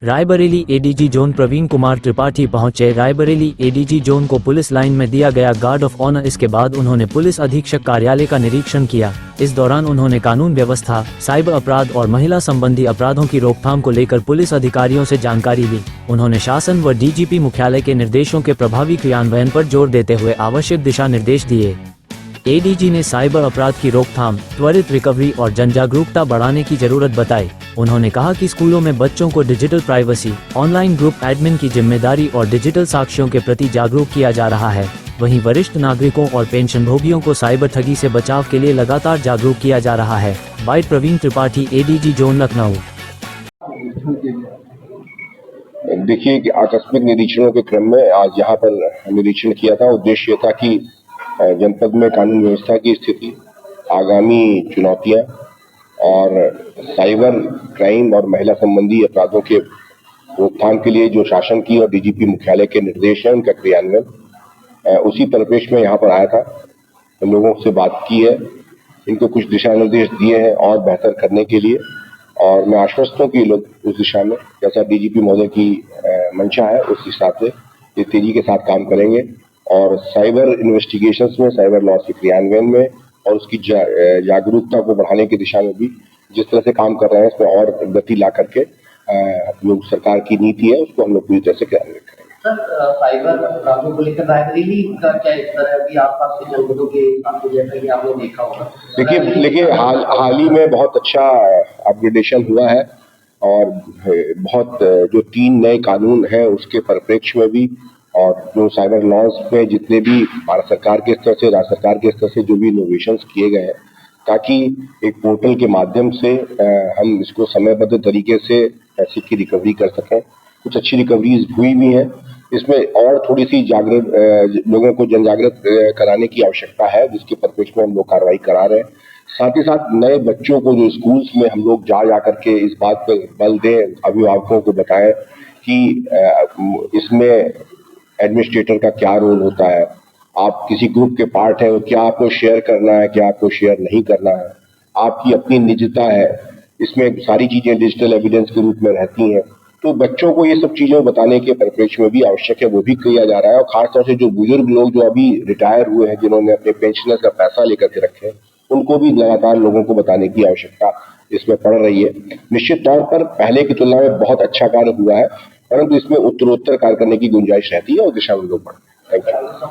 Raebareli ADG zone Praveen Kumar Tripathi पहुंचे। Raebareli ADG zone को police line में दिया गया गार्ड ऑफ ऑनर। इसके बाद उन्होंने पुलिस अधीक्षक कार्यालय का निरीक्षण किया। इस दौरान उन्होंने कानून व्यवस्था, साइबर अपराध और महिला संबंधी अपराधों की रोकथाम को लेकर पुलिस अधिकारियों से जानकारी ली। उन्होंने शासन व डीजीपी मुख्यालय के निर्देशों के प्रभावी क्रियान्वयन पर जोर देते हुए आवश्यक दिशा निर्देश दिए। एडीजी ने साइबर अपराध की रोकथाम, त्वरित रिकवरी और जनजागरूकता बढ़ाने की जरूरत बताई। उन्होंने कहा कि स्कूलों में बच्चों को digital privacy, online group admin की जिम्मेदारी और डिजिटल साक्ष्यों के प्रति जागरूक किया जा रहा है। वहीं वरिष्ठ नागरिकों और पेंशनभोगियों को साइबर ठगी से बचाव के लिए लगातार जागरूक किया जा रहा है। Bite Praveen Tripathi, ADG zone, Lucknow. देखिए कि आकस्मिक निरीक्षणों के क्रम में आज यहाँ पर निरीक्षण किया था। उद्देश्य था कि जनपद में कानून व्यवस्था की स्थिति, आगामी चुनौतियां और साइबर क्राइम और महिला संबंधी अपराधों के रोकथाम के लिए जो शासन की और डीजीपी मुख्यालय के निर्देश हैं उनका क्रियान्वयन, उसी परिप्रेक्ष्य में यहाँ पर आया था। लोगों से बात की है, इनको कुछ दिशा निर्देश दिए हैं और बेहतर करने के लिए, और मैं आश्वस्त हूँ कि लोग उस दिशा में जैसा डीजीपी महोदय की मंशा है उस हिसाब से ये तेजी के साथ काम करेंगे और साइबर इन्वेस्टिगेशंस में, साइबर लॉ के क्रियान्वयन में और उसकी जागरूकता को बढ़ाने की दिशा में भी जिस तरह से काम कर रहे हैं इसमें और गति ला करके जो सरकार की नीति है उसको हम लोग पूरी तरह से क्रियान्वित करेंगे। सर, साइबर अपराधों को लेकर रायबरेली का क्या स्तर है अभी आसपास के जनपदों के आपको, जैसा कि आपने देखा होगा? देखिए हाल ही में बहुत अच्छा अपग्रेडेशन हुआ है और बहुत जो 3 नए कानून हैं उसके परिप्रेक्ष्य में भी और जो साइबर लॉज में जितने भी भारत सरकार के स्तर से, राज्य सरकार के स्तर से जो भी इनोवेशंस किए गए हैं ताकि एक पोर्टल के माध्यम से हम इसको समयबद्ध तरीके से पैसे की रिकवरी कर सकें। कुछ अच्छी रिकवरीज हुई भी हैं। इसमें और थोड़ी सी लोगों को जन जागृत कराने की आवश्यकता है जिसके परिप्रेक्ष्य में हम लोग कार्रवाई करा रहे हैं। साथ ही साथ नए बच्चों को जो स्कूल्स में हम लोग जा करके इस बात पर बल दें, अभिभावकों को बताएं कि इसमें एडमिनिस्ट्रेटर का क्या रोल होता है, आप किसी ग्रुप के पार्ट है, क्या आपको शेयर करना है, क्या आपको शेयर नहीं करना है, आपकी अपनी निजता है, इसमें सारी चीजें डिजिटल एविडेंस के रूप में रहती हैं। तो बच्चों को ये सब चीजें बताने के परिप्रेक्ष्य में भी आवश्यक है, वो भी किया जा रहा है। और खासतौर से जो बुजुर्ग लोग जो अभी रिटायर हुए हैं, जिन्होंने अपने पेंशनर का पैसा लेकर के रखे हैं, उनको भी लगातार लोगों को बताने की आवश्यकता इसमें पड़ रही है। निश्चित तौर पर पहले की तुलना में बहुत अच्छा कार्य हुआ है, परंतु इसमें उत्तरोत्तर कार्य करने की गुंजाइश रहती है और दिशा में लोग बढ़ते हैं। Thank you.